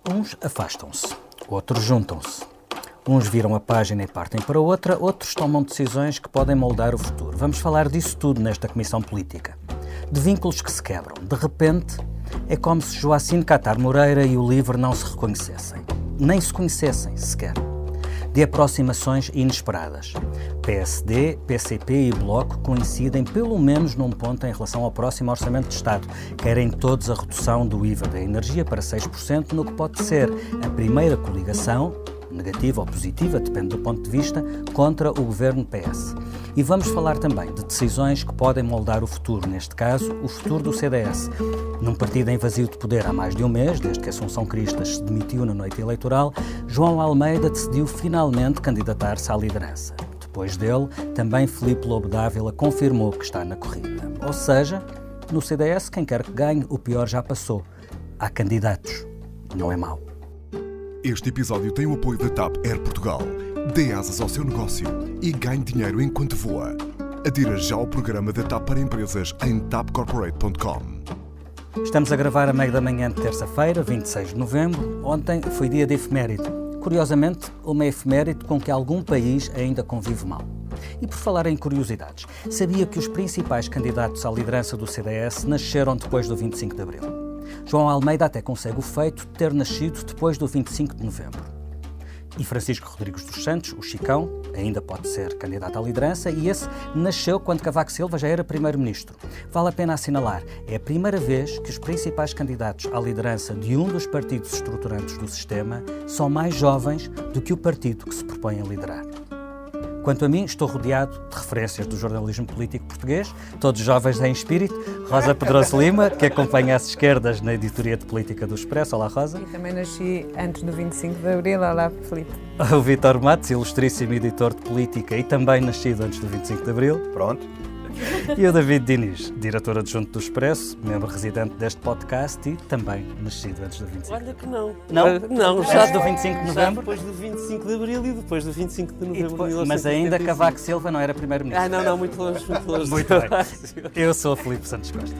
Uns afastam-se, outros juntam-se. Uns viram a página e partem para outra, outros tomam decisões que podem moldar o futuro. Vamos falar disso tudo nesta Comissão Política. De vínculos que se quebram. De repente, é como se Joacim Catar Moreira e o LIVRE não se reconhecessem. Nem se conhecessem, sequer. De aproximações inesperadas. PSD, PCP e Bloco coincidem pelo menos num ponto em relação ao próximo Orçamento de Estado. Querem todos a redução do IVA da energia para 6%, no que pode ser a primeira coligação, negativa ou positiva, depende do ponto de vista, contra o governo PS. E vamos falar também de decisões que podem moldar o futuro, neste caso, o futuro do CDS. Num partido em vazio de poder há mais de um mês, desde que Assunção Cristas se demitiu na noite eleitoral, João Almeida decidiu finalmente candidatar-se à liderança. Depois dele, também Filipe Lobo Dávila confirmou que está na corrida. Ou seja, no CDS, quem quer que ganhe, o pior já passou. Há candidatos. Não é mau. Este episódio tem o apoio da TAP Air Portugal. Dê asas ao seu negócio e ganhe dinheiro enquanto voa. Adira já ao programa da TAP para empresas em tapcorporate.com. Estamos a gravar a meio da manhã de terça-feira, 26 de novembro. Ontem foi dia de efeméride. Curiosamente, uma efeméride com que algum país ainda convive mal. E por falar em curiosidades, sabia que os principais candidatos à liderança do CDS nasceram depois do 25 de Abril? João Almeida até consegue o feito de ter nascido depois do 25 de novembro. E Francisco Rodrigues dos Santos, o Chicão, ainda pode ser candidato à liderança e esse nasceu quando Cavaco Silva já era primeiro-ministro. Vale a pena assinalar, é a primeira vez que os principais candidatos à liderança de um dos partidos estruturantes do sistema são mais jovens do que o partido que se propõe a liderar. Quanto a mim, estou rodeado de referências do jornalismo político português, todos jovens em espírito. Rosa Pedroso Lima, que acompanha as esquerdas na editoria de política do Expresso. Olá, Rosa. E também nasci antes do 25 de Abril. Olá, Filipe. O Vítor Matos, ilustríssimo editor de política e também nascido antes do 25 de Abril. Pronto. E o David Diniz, diretor adjunto do Expresso, membro residente deste podcast e também nascido antes do 25. Olha que não. Não? Não, Já do 25 de já novembro? depois do 25 de Abril e depois do 25 de novembro de 1975. Mas ainda Cavaco Silva não era primeiro-ministro. Não, muito longe, muito longe. Muito bem. Eu sou o Filipe Santos Costa.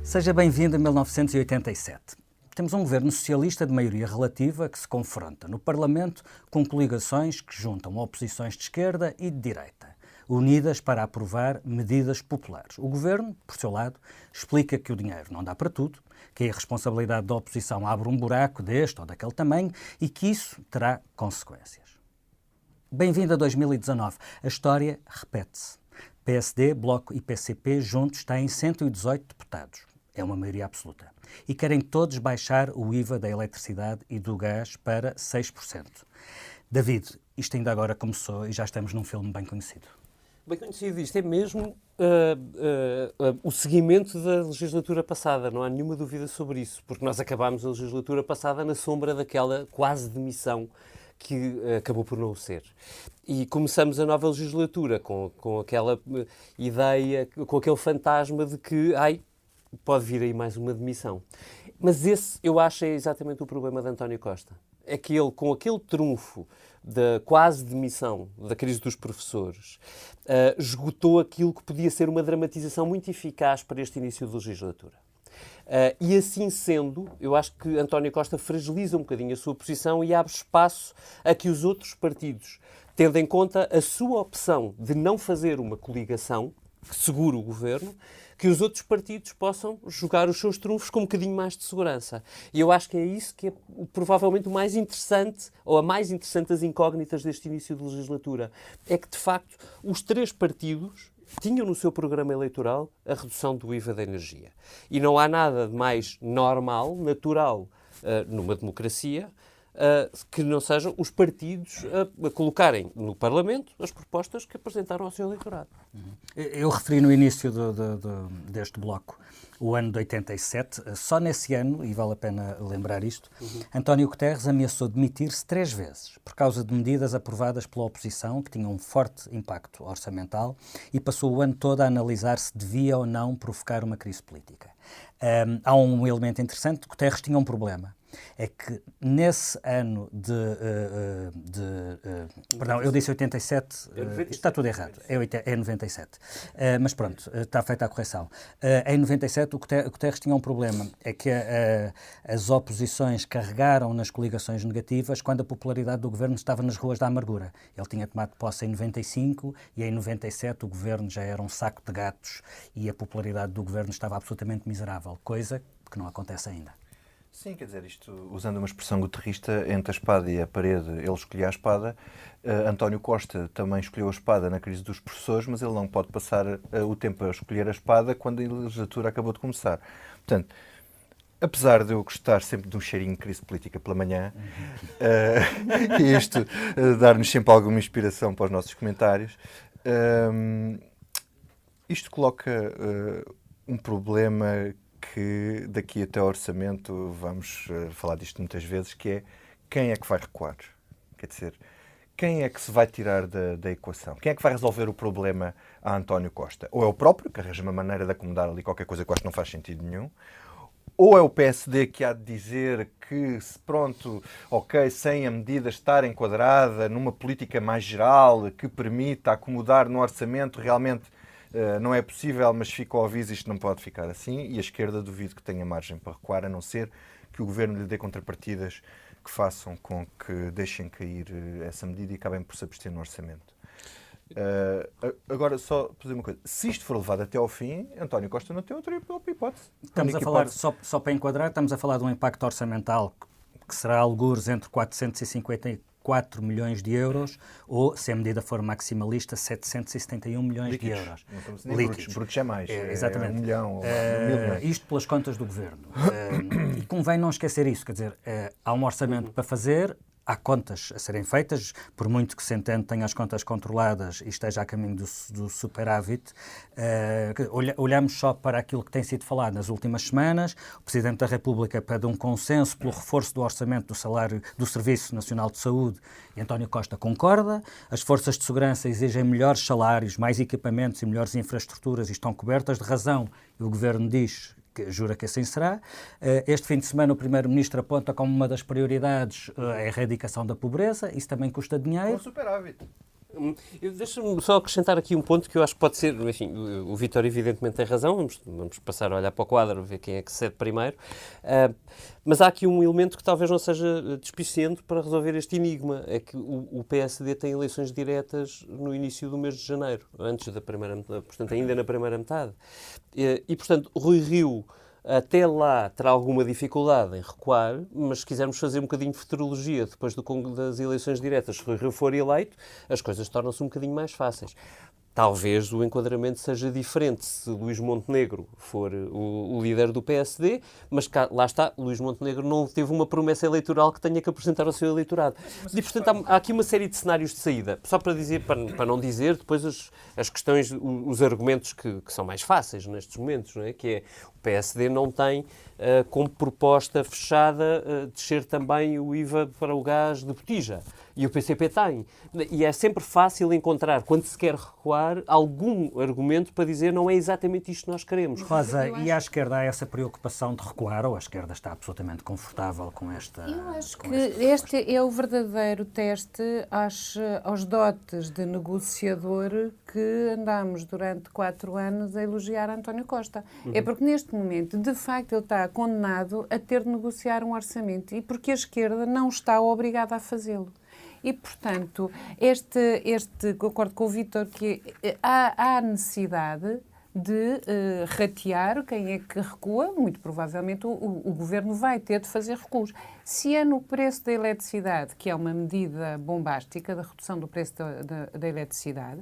Seja bem-vindo a 1987. Temos um governo socialista de maioria relativa que se confronta no Parlamento com coligações que juntam oposições de esquerda e de direita, unidas para aprovar medidas populares. O governo, por seu lado, explica que o dinheiro não dá para tudo, que a irresponsabilidade da oposição abre um buraco deste ou daquele tamanho e que isso terá consequências. Bem-vindo a 2019. A história repete-se. PSD, Bloco e PCP juntos têm 118 deputados. É uma maioria absoluta. E querem todos baixar o IVA da eletricidade e do gás para 6%. David, isto ainda agora começou e já estamos num filme bem conhecido. Bem conhecido, isto é mesmo o seguimento da legislatura passada, não há nenhuma dúvida sobre isso, porque nós acabámos a legislatura passada na sombra daquela quase demissão que acabou por não o ser. E começamos a nova legislatura com aquela ideia, com aquele fantasma de que, pode vir aí mais uma demissão. Mas esse, eu acho, é exatamente o problema de António Costa. É que ele, com aquele trunfo da quase demissão da crise dos professores, esgotou aquilo que podia ser uma dramatização muito eficaz para este início de legislatura. E assim sendo, eu acho que António Costa fragiliza um bocadinho a sua posição e abre espaço a que os outros partidos, tendo em conta a sua opção de não fazer uma coligação que segure o governo, que os outros partidos possam jogar os seus trunfos com um bocadinho mais de segurança. E eu acho que é isso que é provavelmente o mais interessante, ou a mais interessante das incógnitas deste início de legislatura. É que, de facto, os três partidos tinham no seu programa eleitoral a redução do IVA da energia. E não há nada de mais normal, natural, numa democracia, que não sejam os partidos a colocarem no Parlamento as propostas que apresentaram ao seu eleitorado. Eu referi no início deste bloco o ano de 87. Só nesse ano, e vale a pena lembrar isto, António Guterres ameaçou demitir-se 3 vezes por causa de medidas aprovadas pela oposição que tinham um forte impacto orçamental e passou o ano todo a analisar se devia ou não provocar uma crise política. Há um elemento interessante. Guterres tinha um problema. é que nesse ano perdão, eu disse 87, isto está tudo errado, é 97. Mas pronto, está feita a correção. Em 97 o Guterres tinha um problema, é que as oposições carregaram nas coligações negativas quando a popularidade do governo estava nas ruas da amargura. Ele tinha tomado posse em 95 e em 97 o governo já era um saco de gatos e a popularidade do governo estava absolutamente miserável, coisa que não acontece ainda. Sim, quer dizer, isto, usando uma expressão guterrista, entre a espada e a parede, ele escolhia a espada. António Costa também escolheu a espada na crise dos professores, mas ele não pode passar o tempo a escolher a espada quando a legislatura acabou de começar. Portanto, apesar de eu gostar sempre de um cheirinho de crise política pela manhã, e isto dar-nos sempre alguma inspiração para os nossos comentários, isto coloca um problema que daqui até ao orçamento vamos falar disto muitas vezes, que é quem é que vai recuar? Quer dizer, quem é que se vai tirar da equação? Quem é que vai resolver o problema a António Costa? Ou é o próprio, que arranja uma maneira de acomodar ali qualquer coisa que eu acho que não faz sentido nenhum, ou é o PSD que há de dizer que, pronto, ok, sem a medida estar enquadrada numa política mais geral que permita acomodar no orçamento, realmente não é possível, mas fica ao aviso, isto não pode ficar assim, e a esquerda duvido que tenha margem para recuar, a não ser que o governo lhe dê contrapartidas que façam com que deixem cair essa medida e acabem por se abster no orçamento. Agora, só para dizer uma coisa, se isto for levado até ao fim, António Costa não tem outra hipótese. Estamos a falar, só para enquadrar, estamos a falar de um impacto orçamental que será algures entre 454 milhões de euros ou, se a medida for maximalista, 771 milhões líquidos. De euros. Não estamos nem líquidos. Brutos é mais. Exatamente. 1 milhão ou 1.000 milhões. Isto pelas contas do Governo. E convém não esquecer isso, quer dizer, há um orçamento para fazer, há contas a serem feitas, por muito que Centeno tenha as contas controladas e esteja a caminho do superávit. Olhamos só para aquilo que tem sido falado nas últimas semanas. O Presidente da República pede um consenso pelo reforço do orçamento do salário do Serviço Nacional de Saúde e António Costa concorda. As forças de segurança exigem melhores salários, mais equipamentos e melhores infraestruturas e estão cobertas de razão. E o Governo diz, jura que assim será. Este fim de semana o Primeiro-Ministro aponta como uma das prioridades a erradicação da pobreza. Isso também custa dinheiro. Com superávit. Deixa-me só acrescentar aqui um ponto que eu acho que pode ser, enfim, o Vítor evidentemente tem razão, vamos passar a olhar para o quadro, ver quem é que cede primeiro, mas há aqui um elemento que talvez não seja despiciente para resolver este enigma, é que o PSD tem eleições diretas no início do mês de janeiro, antes da primeira metade, portanto ainda na primeira metade, e portanto Rui Rio até lá terá alguma dificuldade em recuar, mas se quisermos fazer um bocadinho de futurologia depois das eleições diretas, se Rui Rio for eleito, as coisas tornam-se um bocadinho mais fáceis. Talvez o enquadramento seja diferente se Luís Montenegro for o líder do PSD, mas lá está, Luís Montenegro não teve uma promessa eleitoral que tenha que apresentar ao seu eleitorado. E, portanto, há aqui uma série de cenários de saída. Só para dizer, para não dizer depois as questões, os argumentos que são mais fáceis nestes momentos, não é? Que é, o PSD não tem como proposta fechada descer também o IVA para o gás de botija. E o PCP tem. E é sempre fácil encontrar, quando se quer recuar, algum argumento para dizer não é exatamente isto que nós queremos. Rosa, e à esquerda há essa preocupação de recuar ou a esquerda está absolutamente confortável com esta... Eu acho que este é o verdadeiro teste aos dotes de negociador que andámos durante 4 anos a elogiar António Costa. É porque neste momento, de facto, ele está condenado a ter de negociar um orçamento e porque a esquerda não está obrigada a fazê-lo. E, portanto, concordo com o Vítor que há necessidade de ratear quem é que recua. Muito provavelmente o Governo vai ter de fazer recuos. Se é no preço da eletricidade, que é uma medida bombástica da redução do preço da eletricidade,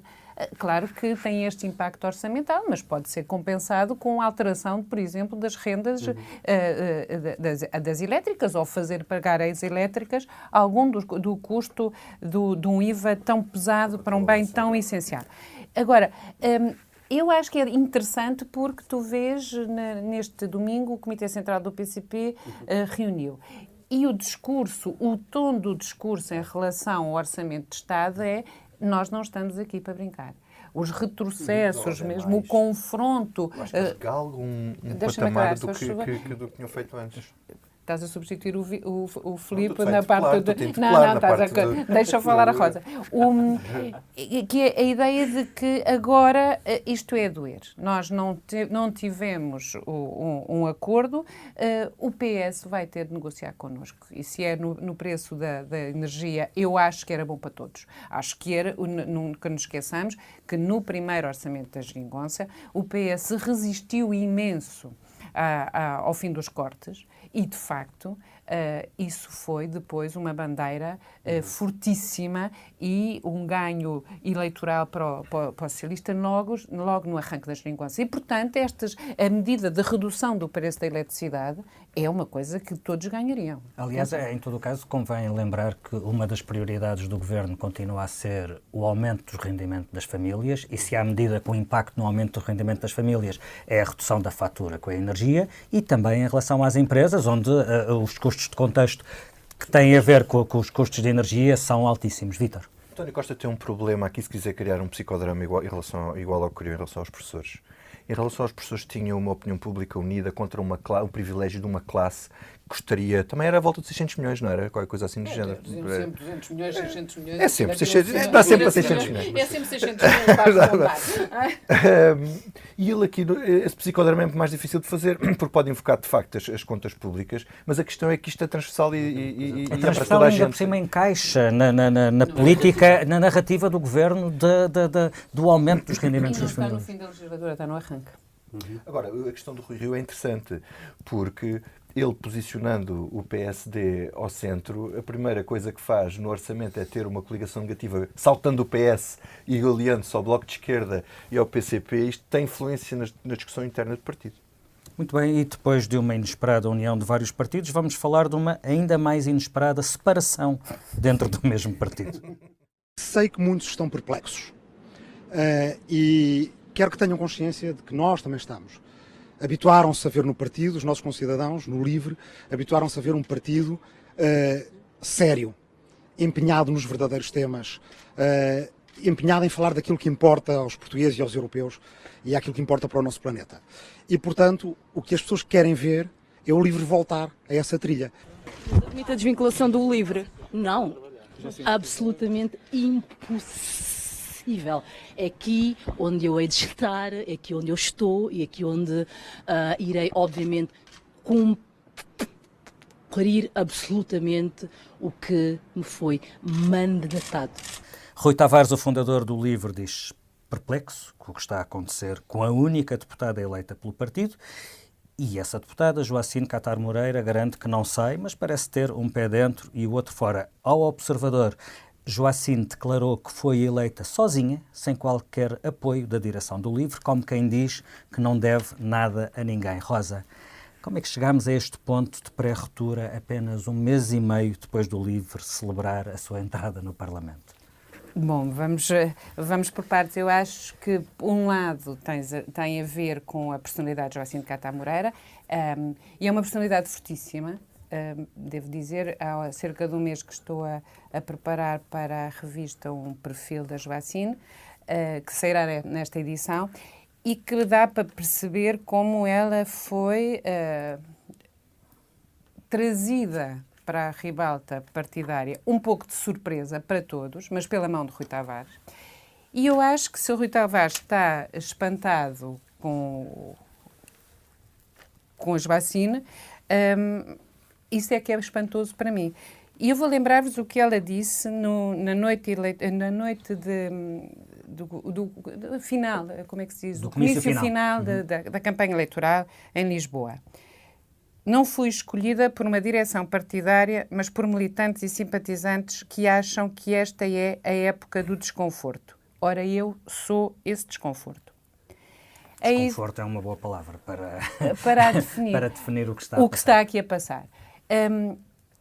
claro que tem este impacto orçamental, mas pode ser compensado com a alteração, por exemplo, das rendas das elétricas ou fazer pagar às elétricas algum do custo de um IVA tão pesado para um bem tão essencial. Agora, eu acho que é interessante porque tu vês neste domingo o Comitê Central do PCP reuniu. E o tom do discurso em relação ao Orçamento de Estado é: nós não estamos aqui para brincar. Os retrocessos, mesmo o confronto... Eu acho que galga um patamar do que tinham feito antes. Estás a substituir o Filipe tu na te parte tu te de... interpelar Não, na estás parte a... Deixa eu falar a Rosa. Que é a ideia de que agora isto é a doer. Nós não tivemos um acordo, o PS vai ter de negociar connosco. E se é no preço da energia, eu acho que era bom para todos. Acho que era, nunca nos esqueçamos, que no primeiro orçamento da geringonça, o PS resistiu imenso ao fim dos cortes e, de facto, isso foi depois uma bandeira fortíssima e um ganho eleitoral para o socialista logo no arranque da geringonça. E, portanto, a medida de redução do preço da eletricidade é uma coisa que todos ganhariam. Aliás, em todo o caso, convém lembrar que uma das prioridades do Governo continua a ser o aumento do rendimento das famílias e se à medida que o impacto no aumento do rendimento das famílias é a redução da fatura com a energia e também em relação às empresas, onde os custos de contexto que têm a ver com os custos de energia são altíssimos. Vítor. António Costa tem um problema aqui se quiser criar um psicodrama igual ao que criou em relação aos professores. Em relação aos professores, tinha uma opinião pública unida contra o privilégio de uma classe que gostaria... Também era à volta de 600 milhões, não era? Qualquer coisa assim do género. Sempre 200 milhões, 600 milhões... É sempre 600, dá sempre a 600 milhões. É sempre 600 milhões. E ele aqui, esse psicodrama é muito mais difícil de fazer, porque pode invocar de facto as contas públicas, mas a questão é que isto é transversal e A é para transversal toda a ainda gente. por cima encaixa na política, na narrativa do Governo do aumento dos rendimentos das Está no famílias. fim da legislatura, está no arranque. Agora, a questão do Rui Rio é interessante, porque ele posicionando o PSD ao centro, a primeira coisa que faz no orçamento é ter uma coligação negativa, saltando o PS e aliando-se ao Bloco de Esquerda e ao PCP. Isto tem influência na discussão interna do partido. Muito bem, e depois de uma inesperada união de vários partidos, vamos falar de uma ainda mais inesperada separação dentro do mesmo partido. Sei que muitos estão perplexos e quero que tenham consciência de que nós também estamos. Habituaram-se a ver no partido, os nossos concidadãos, no LIVRE, habituaram-se a ver um partido sério, empenhado nos verdadeiros temas, empenhado em falar daquilo que importa aos portugueses e aos europeus e àquilo que importa para o nosso planeta. E, portanto, o que as pessoas querem ver é o LIVRE voltar a essa trilha. Admite a desvinculação do LIVRE? Não. Absolutamente impossível. É aqui onde eu hei de estar, é aqui onde eu estou e é aqui onde irei, obviamente, cumprir absolutamente o que me foi mandatado. Rui Tavares, o fundador do LIVRE, diz perplexo com o que está a acontecer com a única deputada eleita pelo partido. E essa deputada, Joacine Catar Moreira, garante que não sai, mas parece ter um pé dentro e o outro fora. Ao Observador, Joacine declarou que foi eleita sozinha, sem qualquer apoio da direção do LIVRE, como quem diz que não deve nada a ninguém. Rosa, como é que chegamos a este ponto de pré-ruptura apenas um mês e meio depois do LIVRE celebrar a sua entrada no Parlamento? Bom, vamos por partes. Eu acho que, por um lado, tem a ver com a personalidade de Joacine Catar Moreira, e é uma personalidade fortíssima. Devo dizer, há cerca de um mês que estou a preparar para a revista um perfil da Joacine, que sairá nesta edição, e que dá para perceber como ela foi trazida para a ribalta partidária, um pouco de surpresa para todos, mas pela mão de Rui Tavares. E eu acho que se o Rui Tavares está espantado com a Joacine, isso é que é espantoso para mim. E eu vou lembrar-vos o que ela disse na noite do final, como é que se diz? Do comício final da campanha eleitoral em Lisboa. Não fui escolhida por uma direção partidária, mas por militantes e simpatizantes que acham que esta é a época do desconforto. Ora, eu sou esse desconforto. Desconforto é uma boa palavra para definir, para definir o que está aqui a passar.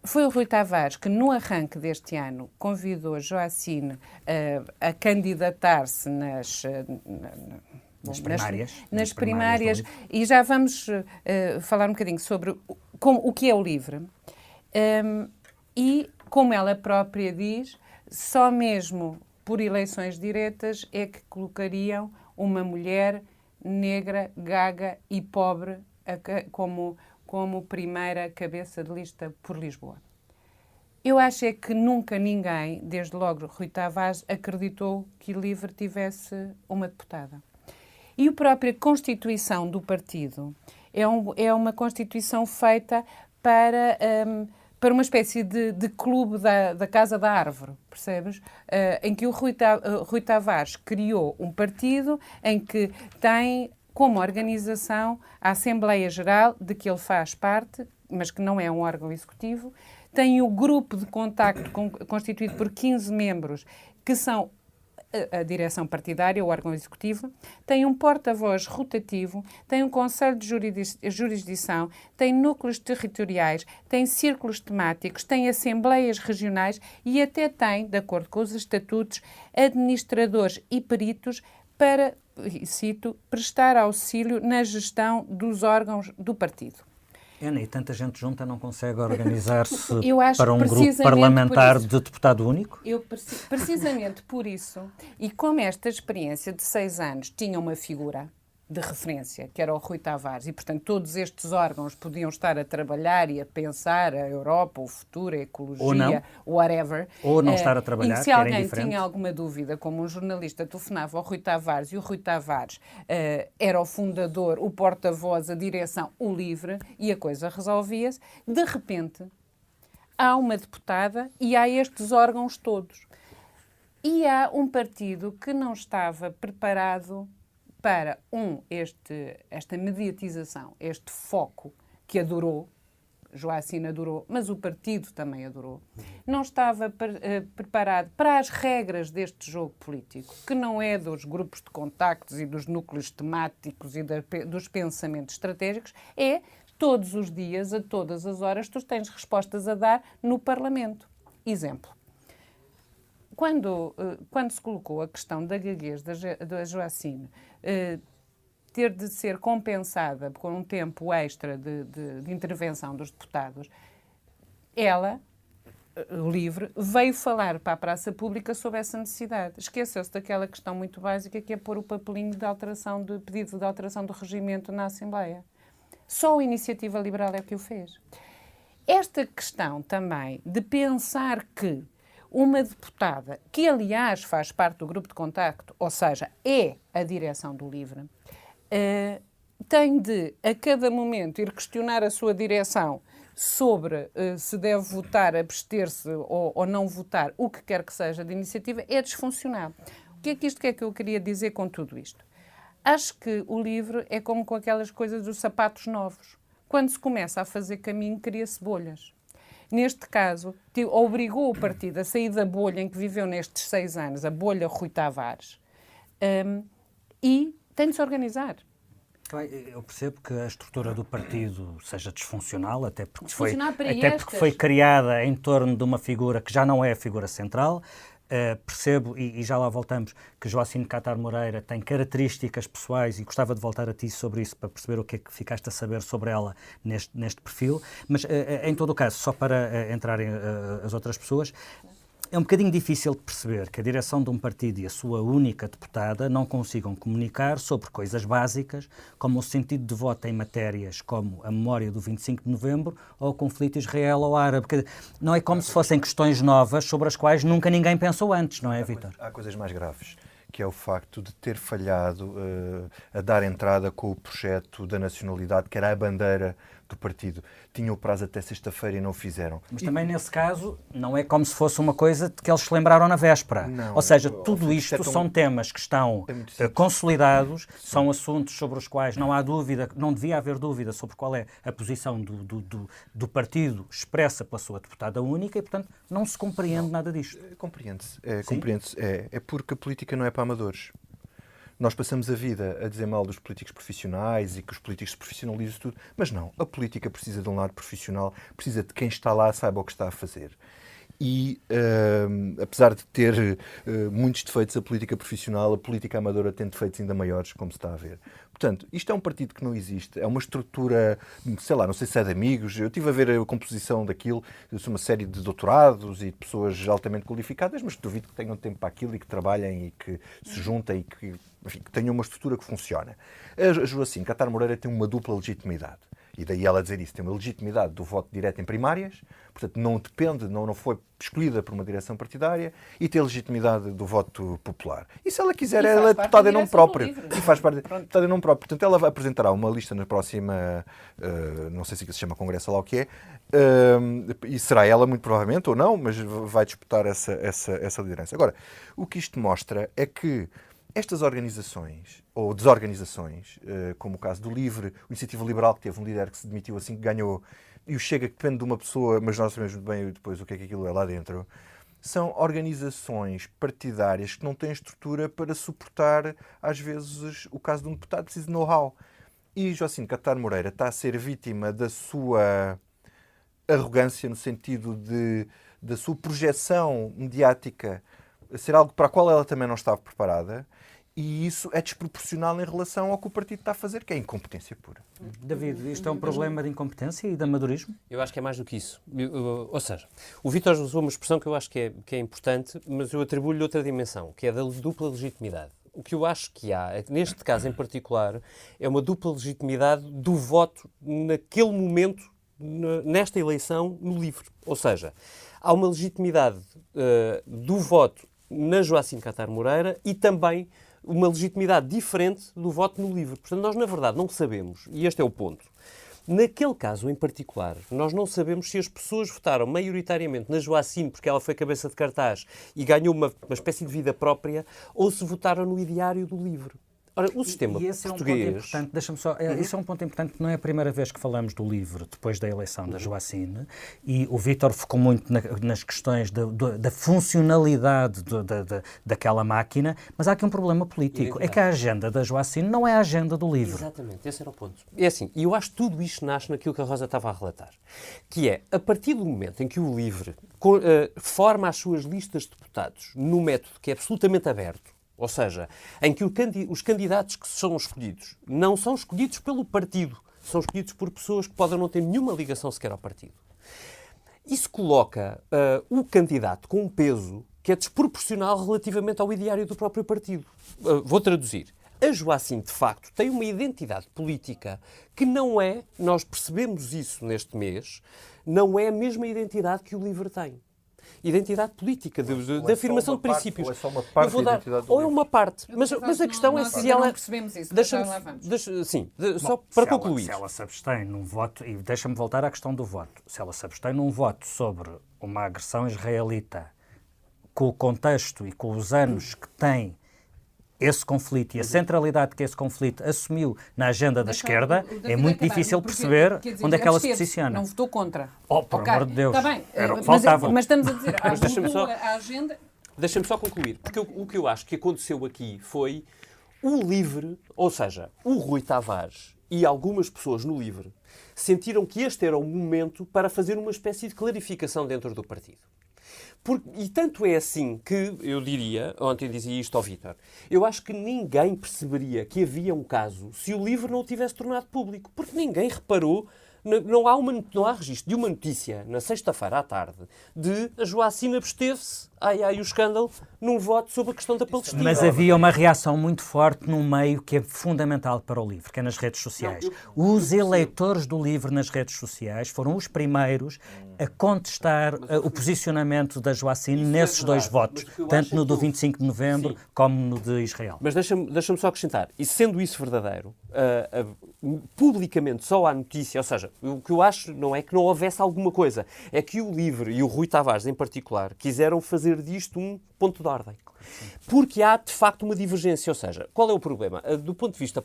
Foi o Rui Tavares que, no arranque deste ano, convidou Joacine a candidatar-se nas primárias, e já vamos falar um bocadinho sobre o que é o LIVRE. E, como ela própria diz, só mesmo por eleições diretas é que colocariam uma mulher negra, gaga e pobre como como primeira cabeça de lista por Lisboa. Eu acho é que nunca ninguém, desde logo Rui Tavares, acreditou que o LIVRE tivesse uma deputada. E a própria constituição do partido é uma constituição feita para uma espécie de clube da Casa da Árvore, percebes? Em que o Rui Tavares criou um partido em que tem como organização a Assembleia Geral, de que ele faz parte, mas que não é um órgão executivo, tem o grupo de contacto constituído por 15 membros, que são a direção partidária, o órgão executivo, tem um porta-voz rotativo, tem um conselho de jurisdição, tem núcleos territoriais, tem círculos temáticos, tem assembleias regionais e até tem, de acordo com os estatutos, administradores e peritos para, cito, prestar auxílio na gestão dos órgãos do partido. Ana, e tanta gente junta não consegue organizar-se acho para um que grupo parlamentar de deputado único? Precisamente por isso, e como esta experiência de 6 anos tinha uma figura de referência, que era o Rui Tavares, e, portanto, todos estes órgãos podiam estar a trabalhar e a pensar a Europa, o futuro, a ecologia, ou não, whatever. Ou não estar a trabalhar, e se alguém tinha alguma dúvida, como um jornalista telefonava ao Rui Tavares, e o Rui Tavares era o fundador, o porta-voz, a direção, o LIVRE, e a coisa resolvia-se, de repente, há uma deputada e há estes órgãos todos. E há um partido que não estava preparado para, esta mediatização, este foco que adorou, Joacine adorou, mas o partido também adorou, não estava preparado para as regras deste jogo político, que não é dos grupos de contactos e dos núcleos temáticos e dos pensamentos estratégicos, é todos os dias, a todas as horas, tu tens respostas a dar no Parlamento. Exemplo. Quando se colocou a questão da gaguez da Joacine ter de ser compensada por um tempo extra de intervenção dos deputados, ela, o LIVRE, veio falar para a praça pública sobre essa necessidade. Esqueceu-se daquela questão muito básica que é pôr o papelinho de pedido de alteração do regimento na Assembleia. Só a Iniciativa Liberal é que o fez. Esta questão também de pensar que uma deputada, que aliás faz parte do grupo de contacto, ou seja, é a direção do LIVRE, tem de, a cada momento, ir questionar a sua direção sobre se deve votar, abster-se ou não votar, o que quer que seja de iniciativa, é disfuncional. O que é que eu queria dizer com tudo isto? Acho que o LIVRE é como com aquelas coisas dos sapatos novos. Quando se começa a fazer caminho, cria-se bolhas. Neste caso, obrigou o partido a sair da bolha em que viveu nestes 6 anos, a bolha Rui Tavares, e tem de se organizar. Eu percebo que a estrutura do partido seja disfuncional, até porque porque foi criada em torno de uma figura que já não é a figura central. Percebo, e já lá voltamos, que Joacine Catar Moreira tem características pessoais e gostava de voltar a ti sobre isso para perceber o que é que ficaste a saber sobre ela neste perfil, mas em todo o caso, só para entrarem as outras pessoas, é um bocadinho difícil de perceber que a direção de um partido e a sua única deputada não consigam comunicar sobre coisas básicas, como o sentido de voto em matérias como a memória do 25 de novembro ou o conflito israelo-árabe. Não é como se fossem questões novas sobre as quais nunca ninguém pensou antes, não é, Vítor? Há coisas mais graves, que é o facto de ter falhado a dar entrada com o projeto da nacionalidade, que era a bandeira do partido. Tinha o prazo até sexta-feira e não o fizeram. Mas também nesse caso não é como se fosse uma coisa de que eles se lembraram na véspera. Não, ou seja, tudo isto são temas que estão consolidados, são assuntos sobre os quais não há dúvida, não devia haver dúvida sobre qual é a posição do partido expressa pela sua deputada única e, portanto, não se compreende nada disto. Compreende-se. É porque a política não é para amadores. Nós passamos a vida a dizer mal dos políticos profissionais e que os políticos se profissionalizam tudo, mas não. A política precisa de um lado profissional, precisa de quem está lá saiba o que está a fazer. E, apesar de ter muitos defeitos a política profissional, a política amadora tem defeitos ainda maiores, como se está a ver. Portanto, isto é um partido que não existe, é uma estrutura, sei lá, não sei se é de amigos, eu estive a ver a composição daquilo, uma série de doutorados e de pessoas altamente qualificadas, mas duvido que tenham tempo para aquilo e que trabalhem e que se juntem e que, enfim, que tenham uma estrutura que funciona. A Joacine Catar Moreira tem uma dupla legitimidade. E daí ela dizer isso, tem uma legitimidade do voto direto em primárias, portanto não depende, não foi escolhida por uma direção partidária, e tem legitimidade do voto popular. E se ela quiser, ela é deputada em nome próprio. E faz parte deputada em nome próprio. Portanto, ela apresentará uma lista na próxima, não sei se chama Congresso, lá o que é, e será ela muito provavelmente, ou não, mas vai disputar essa liderança. Agora, o que isto mostra é que estas organizações, ou desorganizações, como o caso do LIVRE, o Iniciativa Liberal, que teve um líder que se demitiu assim que ganhou, e o Chega, que depende de uma pessoa, mas nós sabemos muito bem depois o que é que aquilo é lá dentro, são organizações partidárias que não têm estrutura para suportar, às vezes, o caso de um deputado precisa de know-how. E Joacine Catar Moreira está a ser vítima da sua arrogância, no sentido da sua projeção mediática ser algo para o qual ela também não estava preparada, e isso é desproporcional em relação ao que o partido está a fazer, que é incompetência pura. David, isto é um problema de incompetência e de amadorismo? Eu acho que é mais do que isso. Ou seja, o Vítor usou uma expressão que eu acho que é importante, mas eu atribuo-lhe outra dimensão, que é da dupla legitimidade. O que eu acho que há, neste caso em particular, é uma dupla legitimidade do voto naquele momento, nesta eleição, no LIVRE. Ou seja, há uma legitimidade do voto na Joacine Catar Moreira e também uma legitimidade diferente do voto no LIVRE. Portanto, nós, na verdade, não sabemos, e este é o ponto, naquele caso em particular, nós não sabemos se as pessoas votaram maioritariamente na Joacine porque ela foi cabeça de cartaz e ganhou uma espécie de vida própria, ou se votaram no ideário do LIVRE. Ora, o sistema esse português... É um ponto importante, deixa-me só, esse é um ponto importante, que não é a primeira vez que falamos do LIVRE depois da eleição da Joacine, e o Vítor focou muito nas questões da funcionalidade daquela máquina, mas há aqui um problema político, é que a agenda da Joacine não é a agenda do LIVRE. Exatamente, esse era o ponto. É assim, e eu acho que tudo isto nasce naquilo que a Rosa estava a relatar, que é, a partir do momento em que o LIVRE forma as suas listas de deputados num método que é absolutamente aberto, ou seja, em que os candidatos que são escolhidos não são escolhidos pelo partido, são escolhidos por pessoas que podem não ter nenhuma ligação sequer ao partido. Isso coloca o candidato com um peso que é desproporcional relativamente ao ideário do próprio partido. Vou traduzir. A Joacine, de facto, tem uma identidade política que não é, nós percebemos isso neste mês, não é a mesma identidade que o LIVRE tem. Identidade política, de afirmação de princípios. Ou é só uma parte da identidade do Ou é uma parte. Mas a questão é se ela... Não percebemos isso, mas já lá vamos. Sim, só para concluir. Se ela se abstém num voto, e deixa-me voltar à questão do voto, se ela se abstém num voto sobre uma agressão israelita, com o contexto e com os anos que tem esse conflito e a centralidade que esse conflito assumiu na agenda da esquerda, é muito difícil perceber onde é que ela se posiciona. Não votou contra. Por amor de Deus. Está bem. Era o que faltava. Mas estamos a dizer, a agenda... Deixa-me só concluir, porque o que eu acho que aconteceu aqui foi o LIVRE, ou seja, o Rui Tavares e algumas pessoas no LIVRE sentiram que este era o momento para fazer uma espécie de clarificação dentro do partido. E tanto é assim que, eu diria, ontem dizia isto ao Vítor, eu acho que ninguém perceberia que havia um caso se o LIVRE não o tivesse tornado público, porque ninguém reparou, não há registro de uma notícia, na sexta-feira à tarde, de a Joacine absteve-se, o escândalo, num voto sobre a questão da Palestina. Mas havia uma reação muito forte num meio que é fundamental para o LIVRE, que é nas redes sociais. Os eleitores do LIVRE nas redes sociais foram os primeiros a contestar o posicionamento da Joacine nesses dois votos, tanto no do 25 de novembro como no de Israel. Mas deixa-me só acrescentar, e sendo isso verdadeiro, publicamente só há notícia, ou seja, o que eu acho não é que não houvesse alguma coisa, é que o LIVRE e o Rui Tavares em particular quiseram fazer disto um ponto de ordem. Porque há, de facto, uma divergência. Ou seja, qual é o problema? Do ponto de vista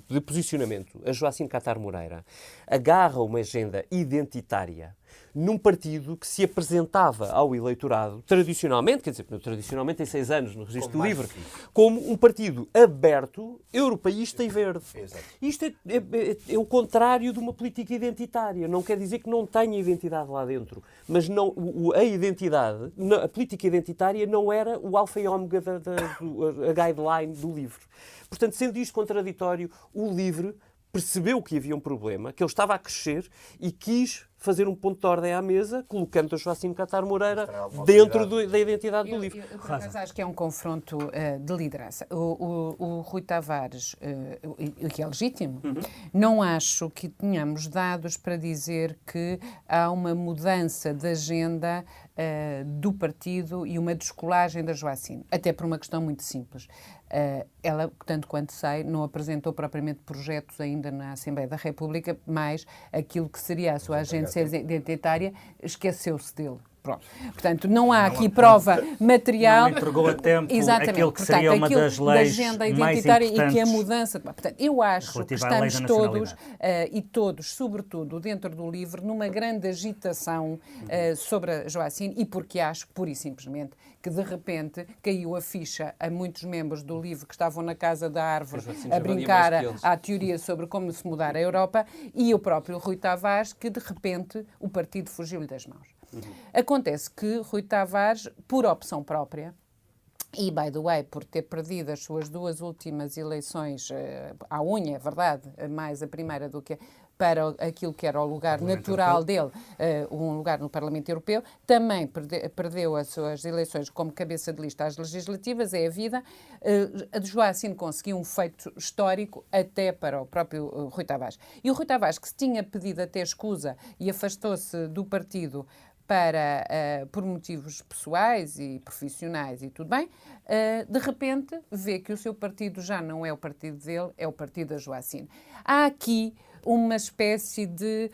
de posicionamento, a Joacine Catar Moreira agarra uma agenda identitária num partido que se apresentava ao eleitorado, tradicionalmente, quer dizer, tradicionalmente tem 6 anos no registro do LIVRE, como um partido aberto, europeísta e verde. Exato. Isto é o contrário de uma política identitária. Não quer dizer que não tenha identidade lá dentro, mas não, a identidade, a política identitária não era o alfa e ômega a guideline do LIVRE. Portanto, sendo isto contraditório, o LIVRE percebeu que havia um problema, que ele estava a crescer e quis fazer um ponto de ordem à mesa, colocando a Joacine Catar Moreira dentro da identidade do livro. Eu, por acaso, acho que é um confronto de liderança. O Rui Tavares, o que é legítimo, não acho que tenhamos dados para dizer que há uma mudança de agenda do partido e uma descolagem da Joacine. Até por uma questão muito simples. Ela, tanto quanto sei, não apresentou propriamente projetos ainda na Assembleia da República, mas aquilo que seria a sua agência identitária esqueceu-se dele. Pronto. Portanto, não há aqui prova material. Não entregou a tempo Exatamente. aquilo que seria uma das leis da agenda mais identitária importantes e que a mudança... Portanto, eu acho que relativa à lei da estamos todos, nacionalidade. e todos, sobretudo dentro do livro, numa grande agitação sobre a Joacine, e porque acho, pura e simplesmente, que de repente caiu a ficha a muitos membros do livro que estavam na casa da árvore a brincar à teoria sobre como se mudar a Europa, e o próprio Rui Tavares, que de repente o partido fugiu-lhe das mãos. Acontece que Rui Tavares, por opção própria, e, by the way, por ter perdido as suas 2 últimas eleições à unha, é verdade, mais a primeira do que para aquilo que era o lugar natural dele, um lugar no Parlamento Europeu, também perdeu as suas eleições como cabeça de lista às legislativas, é a vida. A de Joacine conseguiu um feito histórico até para o próprio Rui Tavares. E o Rui Tavares, que se tinha pedido até escusa e afastou-se do partido por motivos pessoais e profissionais e tudo bem, de repente vê que o seu partido já não é o partido dele, é o partido da Joacine. Há aqui uma espécie de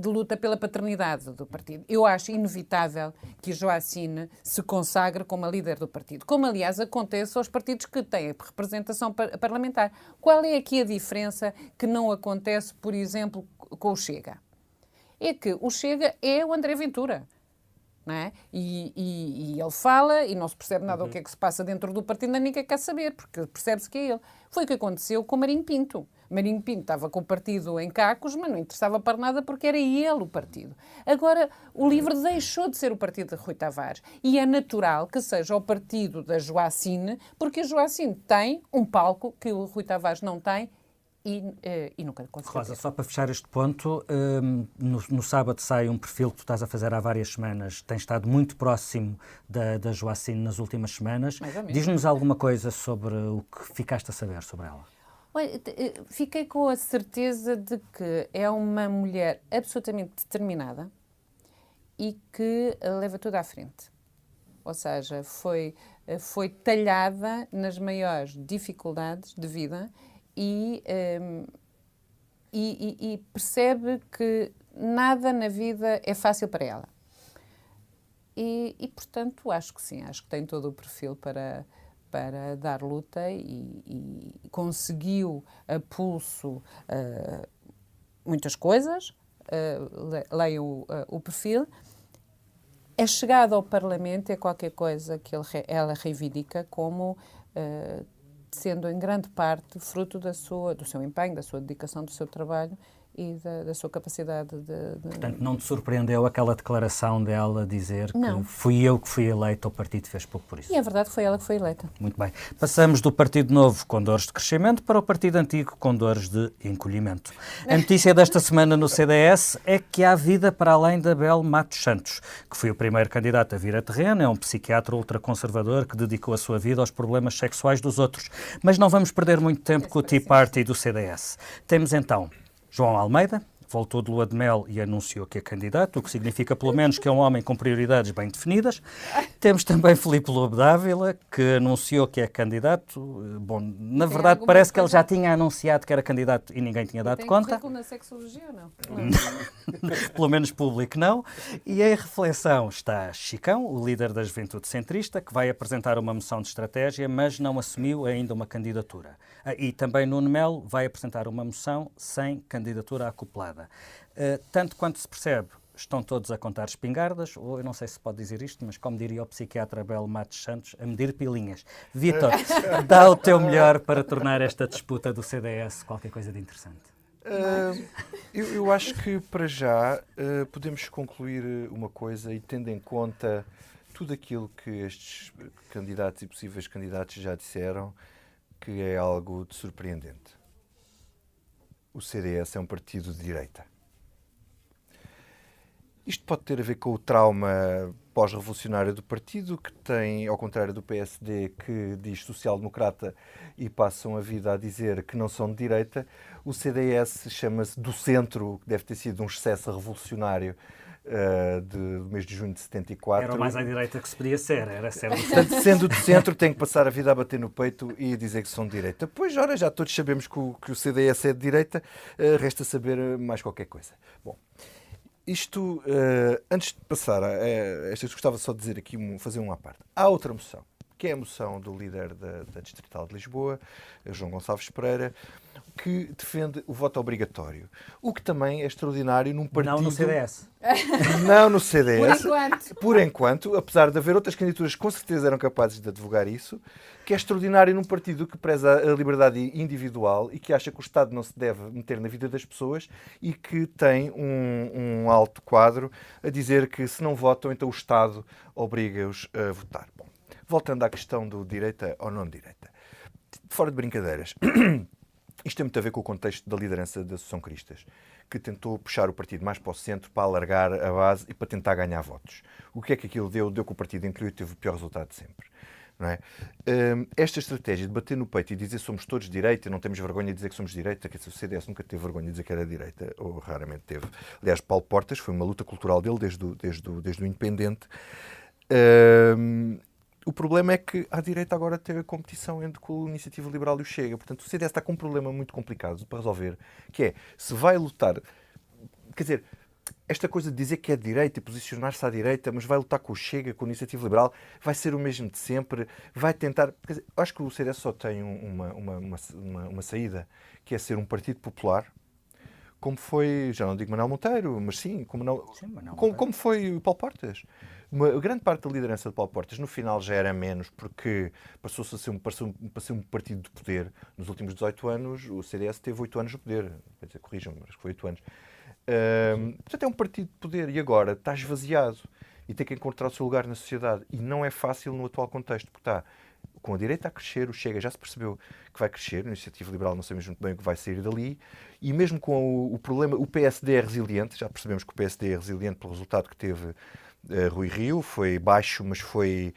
luta pela paternidade do partido. Eu acho inevitável que a Joacine se consagre como a líder do partido, como aliás acontece aos partidos que têm representação parlamentar. Qual é aqui a diferença que não acontece, por exemplo, com o Chega? É que o Chega é o André Ventura, não é? E ele fala e não se percebe nada do que é que se passa dentro do partido, nem ninguém quer saber, porque percebe-se que é ele. Foi o que aconteceu com Marinho Pinto. Marinho Pinto estava com o partido em cacos, mas não interessava para nada porque era ele o partido. Agora, o LIVRE deixou de ser o partido de Rui Tavares e é natural que seja o partido da Joacine, porque a Joacine tem um palco que o Rui Tavares não tem e nunca conseguiu. Rosa, só para fechar este ponto, no sábado sai um perfil que tu estás a fazer há várias semanas, tens estado muito próximo da Joacine nas últimas semanas. Diz-nos alguma coisa sobre o que ficaste a saber sobre ela? Olha, fiquei com a certeza de que é uma mulher absolutamente determinada e que leva tudo à frente. Ou seja, foi talhada nas maiores dificuldades de vida e percebe que nada na vida é fácil para ela. E portanto, acho que sim, acho que tem todo o perfil para dar luta e conseguiu a pulso muitas coisas, leiam o perfil. A chegada ao Parlamento é qualquer coisa que ela reivindica como sendo em grande parte fruto do seu empenho, da sua dedicação, do seu trabalho e da sua capacidade de... Portanto, não te surpreendeu aquela declaração dela dizer Não. que fui eu que fui eleita, o partido fez pouco por isso? E é verdade que foi ela que foi eleita. Muito bem. Passamos do Partido Novo com dores de crescimento para o Partido Antigo com dores de encolhimento. A notícia desta semana no CDS é que há vida para além da Abel Matos Santos, que foi o primeiro candidato a vir a terreno, é um psiquiatra ultraconservador que dedicou a sua vida aos problemas sexuais dos outros. Mas não vamos perder muito tempo com o Tea Party do CDS. Temos então João Almeida, voltou de lua de mel e anunciou que é candidato, o que significa pelo menos que é um homem com prioridades bem definidas. Temos também Filipe Lobo Dávila, que anunciou que é candidato. Bom, na verdade parece que ele já tinha anunciado que era candidato e ninguém tinha dado conta. Tem currículo na sexologia ou não? Pelo menos público não. E em reflexão está Chicão, o líder da Juventude Centrista, que vai apresentar uma moção de estratégia, mas não assumiu ainda uma candidatura. E também Nuno Melo vai apresentar uma moção sem candidatura acoplada. Tanto quanto se percebe, estão todos a contar espingardas, ou eu não sei se pode dizer isto, mas como diria o psiquiatra Abel Matos Santos, a medir pilinhas. Vítor, dá o teu melhor para tornar esta disputa do CDS qualquer coisa de interessante. Eu acho que, para já, podemos concluir uma coisa e, tendo em conta tudo aquilo que estes candidatos e possíveis candidatos já disseram, que é algo de surpreendente. O CDS é um partido de direita. Isto pode ter a ver com o trauma pós-revolucionário do partido, que tem, ao contrário do PSD, que diz social-democrata e passam a vida a dizer que não são de direita. O CDS chama-se do centro, que deve ter sido um excesso revolucionário do mês de junho de 74. Era o mais à direita que se podia ser, era ser do centro. Portanto, sendo de centro, tem que passar a vida a bater no peito e a dizer que são de direita. Pois, ora, já todos sabemos que o CDS é de direita, resta saber mais qualquer coisa. Bom, isto, antes de passar a esta, gostava só de dizer aqui, fazer uma à parte. Há outra moção, que é a moção do líder da Distrital de Lisboa, João Gonçalves Pereira, que defende o voto obrigatório. O que também é extraordinário num partido... Não no CDS. Não no CDS. Por enquanto. Por enquanto, apesar de haver outras candidaturas que com certeza eram capazes de advogar isso, que é extraordinário num partido que preza a liberdade individual e que acha que o Estado não se deve meter na vida das pessoas e que tem um alto quadro a dizer que se não votam, então o Estado obriga-os a votar. Bom, voltando à questão do direita ou não direita. Fora de brincadeiras... Isto tem muito a ver com o contexto da liderança da Associação Cristas, que tentou puxar o partido mais para o centro, para alargar a base e para tentar ganhar votos. O que é que aquilo deu? Deu que o partido interior teve o pior resultado de sempre. Não é? Esta estratégia de bater no peito e dizer somos todos de direita, não temos vergonha de dizer que somos de direita, quer dizer, o CDS nunca teve vergonha de dizer que era de direita, ou raramente teve. Aliás, Paulo Portas foi uma luta cultural dele desde o Independente. O problema é que à direita agora tem a competição entre a Iniciativa Liberal e o Chega. Portanto, o CDS está com um problema muito complicado para resolver, que é, se vai lutar... Quer dizer, esta coisa de dizer que é de direita e posicionar-se à direita, mas vai lutar com o Chega, com a Iniciativa Liberal, vai ser o mesmo de sempre, vai tentar... Quer dizer, acho que o CDS só tem uma saída, que é ser um partido popular, como foi, já não digo Manuel Monteiro, mas sim, como foi o Paulo Portas. Uma grande parte da liderança de Paulo Portas, no final, já era menos, porque passou-se a ser um partido de poder. Nos últimos 18 anos, o CDS teve 8 anos de poder. Quer dizer, corrijam-me, acho que foi 8 anos. Portanto, é um partido de poder e agora está esvaziado e tem que encontrar o seu lugar na sociedade. E não é fácil no atual contexto, porque está com a direita a crescer, o Chega já se percebeu que vai crescer, a Iniciativa Liberal não sabemos muito bem o que vai sair dali, e mesmo com o problema, o PSD é resiliente, já percebemos que o PSD é resiliente pelo resultado que teve Rui Rio, foi baixo, mas foi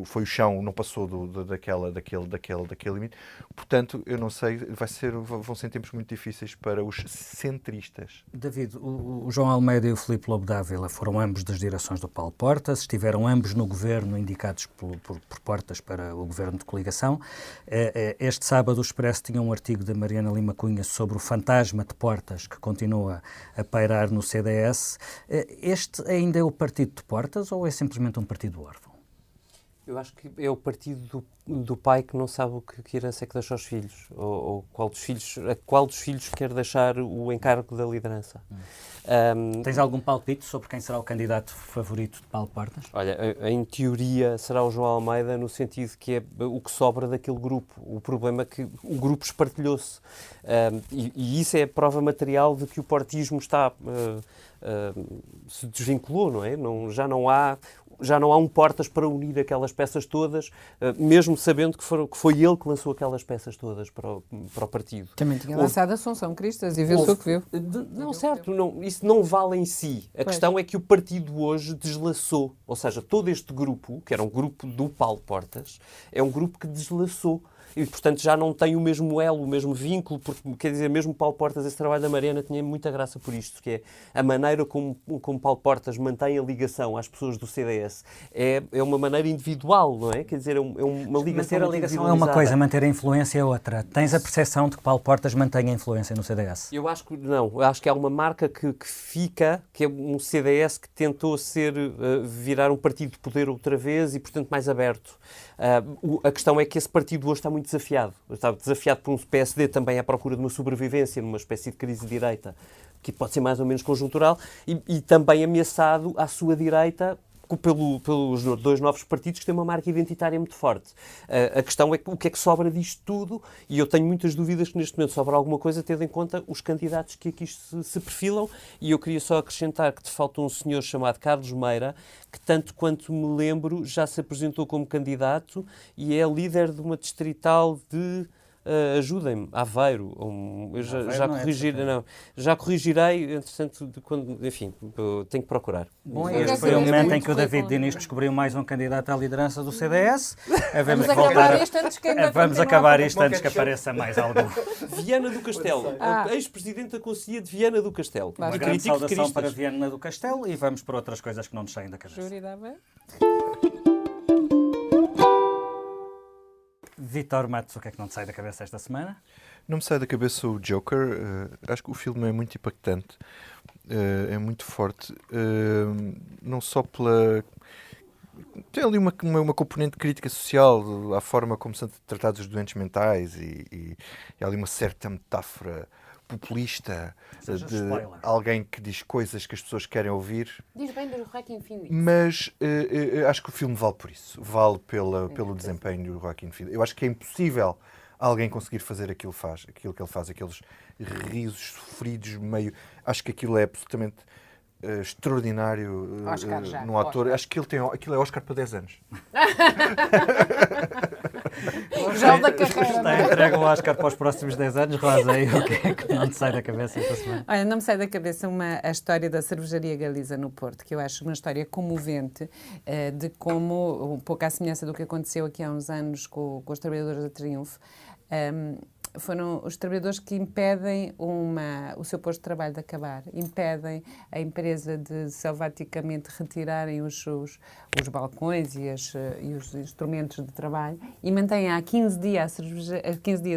foi o chão, não passou daquele limite. Portanto, eu não sei, vão ser tempos muito difíceis para os centristas. David, o João Almeida e o Filipe Lobo Dávila foram ambos das direções do Paulo Portas, estiveram ambos no governo, indicados por Portas para o governo de coligação. Este sábado o Expresso tinha um artigo da Mariana Lima Cunha sobre o fantasma de Portas, que continua a pairar no CDS. Este ainda é o partido de Portas ou é simplesmente um partido órfão? Eu acho que é o partido do pai que não sabe que herança é que deixa aos filhos, ou a qual dos filhos quer deixar o encargo da liderança. Tens algum palpite sobre quem será o candidato favorito de Paulo Portas? Olha, em teoria será o João Almeida, no sentido que é o que sobra daquele grupo. O problema é que o grupo espartilhou-se. E isso é a prova material de que o portismo está... se desvinculou, não é? Já não há um Portas para unir aquelas peças todas, mesmo sabendo que foi ele que lançou aquelas peças todas para o partido. Também tinha lançado a Assunção Cristas e viu-se o que viu. Não, certo, isso não vale em si. A questão é que o partido hoje deslaçou, ou seja, todo este grupo, que era um grupo do Paulo Portas, é um grupo que deslaçou. E, portanto, já não tem o mesmo elo, o mesmo vínculo, porque, quer dizer, mesmo Paulo Portas, esse trabalho da Mariana tinha muita graça por isto, que é a maneira como Paulo Portas mantém a ligação às pessoas do CDS. É uma maneira individual, não é? Quer dizer, é uma ligação. Manter a ligação é uma coisa, manter a influência é outra. Tens a percepção de que Paulo Portas mantém a influência no CDS? Eu acho que não. Eu acho que há uma marca que fica, que é um CDS que tentou virar um partido de poder outra vez e, portanto, mais aberto. A questão é que esse partido hoje está muito desafiado. Está desafiado por um PSD também à procura de uma sobrevivência, numa espécie de crise de direita, que pode ser mais ou menos conjuntural, e também ameaçado à sua direita pelos dois novos partidos que têm uma marca identitária muito forte. A questão é o que é que sobra disto tudo, e eu tenho muitas dúvidas que neste momento sobra alguma coisa, tendo em conta os candidatos que aqui se perfilam, e eu queria só acrescentar que te falta um senhor chamado Carlos Meira, que tanto quanto me lembro já se apresentou como candidato e é líder de uma distrital de... ajudem-me, Aveiro, eu já não é corrigirei, já corrigirei, entretanto, enfim, tenho que procurar. Bom, Eu este quero foi o saber momento muito em que o David currículo. Diniz descobriu mais um candidato à liderança do CDS. Vamos acabar isto antes que ainda Vamos continue acabar a- isto antes que apareça mais algum. Viana do Castelo, ex-presidente da Conselhia de Viana do Castelo. Uma Uma E grande critico saudação cristas. para Viana do Castelo e vamos para outras coisas que não nos saem da cabeça. Júri, dá bem? Vítor Matos, o que é que não te sai da cabeça esta semana? Não me sai da cabeça o Joker. Acho que o filme é muito impactante, é muito forte, não só pela... Tem ali uma componente de crítica social à forma como são tratados os doentes mentais e há ali uma certa metáfora populista Seja de spoiler. alguém que diz coisas que as pessoas querem ouvir. Diz bem do Joaquin Phoenix. Mas acho que o filme vale por isso. Vale pelo desempenho do Joaquin Phoenix. Eu acho que é impossível alguém conseguir fazer aquilo que ele faz, aqueles risos sofridos meio... Acho que aquilo é absolutamente extraordinário Oscar já, num ator. Oscar. Acho que aquilo é Oscar para 10 anos. Já o da carreira. Está entregue o Oscar para os próximos 10 anos. Rosa, aí o que é que não te sai da cabeça esta semana? Olha, não me sai da cabeça a história da cervejaria Galiza no Porto, que eu acho uma história comovente de como, um pouco à semelhança do que aconteceu aqui há uns anos com os trabalhadores da Triunfo, foram os trabalhadores que impedem o seu posto de trabalho de acabar, impedem a empresa de selvaticamente retirarem os balcões e os instrumentos de trabalho e mantêm há 15 dias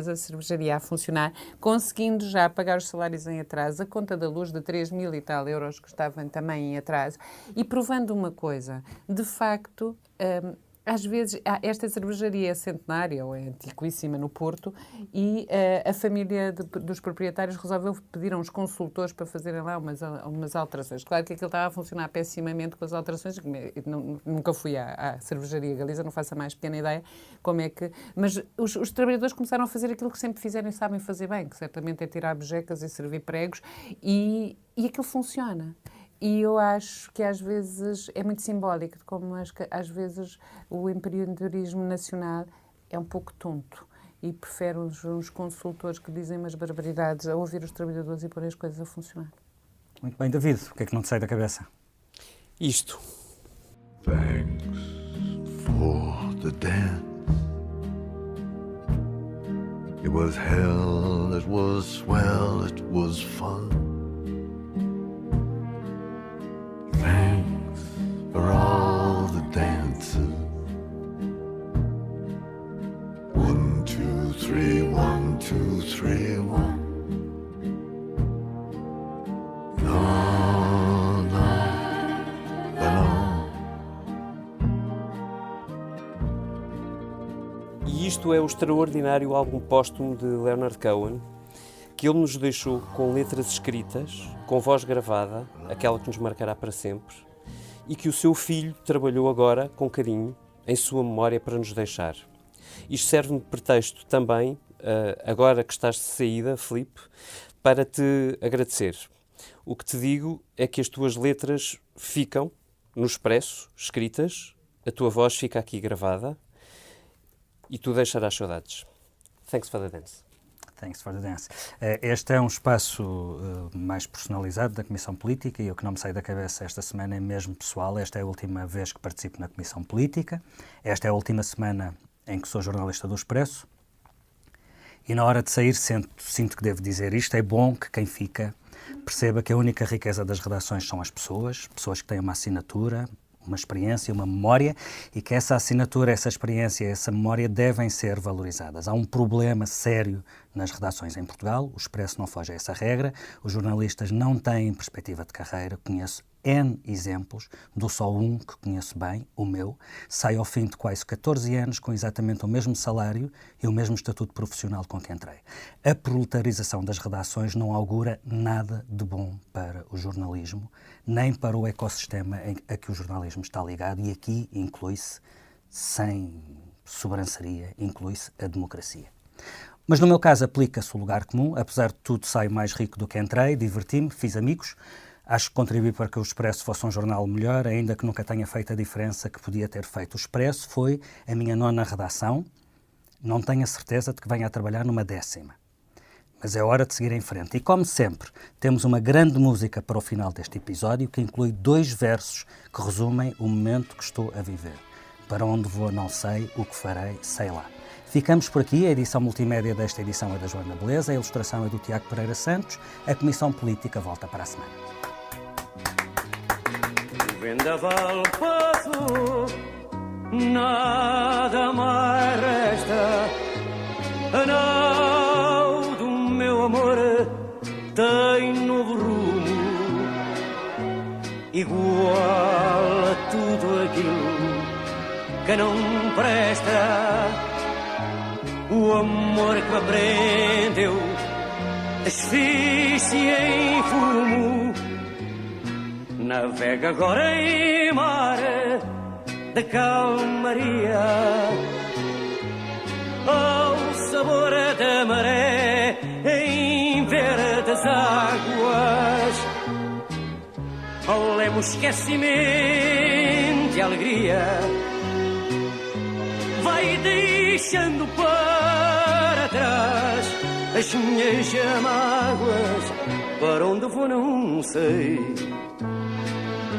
a cervejaria a funcionar, conseguindo já pagar os salários em atraso, a conta da luz de 3.000 e tal euros que estavam também em atraso, e provando uma coisa, de facto... às vezes, esta cervejaria é centenária ou é antiquíssima no Porto e a família dos proprietários resolveu pedir a uns consultores para fazerem lá umas alterações. Claro que aquilo estava a funcionar pessimamente com as alterações. Nunca fui à cervejaria Galiza, não faço a mais pequena ideia como é que... Mas os trabalhadores começaram a fazer aquilo que sempre fizeram e sabem fazer bem, que certamente é tirar bujecas e servir pregos, e aquilo funciona. E eu acho que às vezes é muito simbólico de como às vezes o empreendedorismo nacional é um pouco tonto e prefere uns consultores que dizem umas barbaridades a ouvir os trabalhadores e pôr as coisas a funcionar. Muito bem, David, o que é que não te sai da cabeça? Isto. Thanks for the dance. It was hell, it was swell, it was fun. Thanks for all the dances. 1, 2, 3, 1, 2, 3, 1. No, no, no. E isto é o extraordinário álbum póstumo de Leonard Cohen, que ele nos deixou com letras escritas, com voz gravada, aquela que nos marcará para sempre, e que o seu filho trabalhou agora, com carinho, em sua memória para nos deixar. Isto serve-me de pretexto também, agora que estás de saída, Filipe, para te agradecer. O que te digo é que as tuas letras ficam no Expresso, escritas, a tua voz fica aqui gravada, e tu deixarás saudades. Thanks for the dance. Thanks for the dance. Este é um espaço mais personalizado da Comissão Política e o que não me sai da cabeça esta semana é mesmo pessoal. Esta é a última vez que participo na Comissão Política. Esta é a última semana em que sou jornalista do Expresso. E na hora de sair sinto que devo dizer isto. É bom que quem fica perceba que a única riqueza das redações são as pessoas que têm uma assinatura, uma experiência, uma memória, e que essa assinatura, essa experiência, essa memória devem ser valorizadas. Há um problema sério nas redações em Portugal, o Expresso não foge a essa regra, os jornalistas não têm perspectiva de carreira, conheço N exemplos, dou só um que conheço bem, o meu, saio ao fim de quase 14 anos com exatamente o mesmo salário e o mesmo estatuto profissional com que entrei. A proletarização das redações não augura nada de bom para o jornalismo, nem para o ecossistema a que o jornalismo está ligado, e aqui inclui-se, sem sobranceria, inclui-se a democracia. Mas no meu caso aplica-se o lugar comum, apesar de tudo saio mais rico do que entrei, diverti-me, fiz amigos, acho que contribuí para que o Expresso fosse um jornal melhor, ainda que nunca tenha feito a diferença que podia ter feito. O Expresso foi a minha 9ª redação, Não tenho a certeza de que venha a trabalhar numa 10ª. Mas é hora de seguir em frente. E, como sempre, temos uma grande música para o final deste episódio que inclui 2 versos que resumem o momento que estou a viver. Para onde vou não sei, o que farei sei lá. Ficamos por aqui. A edição multimédia desta edição é da Joana Beleza, a ilustração é do Tiago Pereira Santos, a Comissão Política volta para a semana. O vendaval passou, nada mais resta. A nau do meu amor tem novo rumo, igual a tudo aquilo que não presta. O amor que me prendeu desfiz-se em fumo. Navega agora em mar de calmaria, ao sabor da maré em verdes águas. Ao lemo esquecimento e alegria, vai deixando para trás as minhas mágoas. Para onde vou não sei,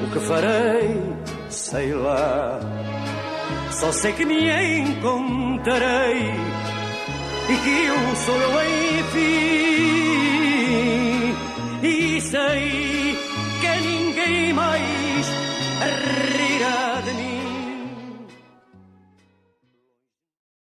o que farei sei lá. Só sei que me encontrarei e que eu sou eu enfim. E sei que ninguém mais rirá.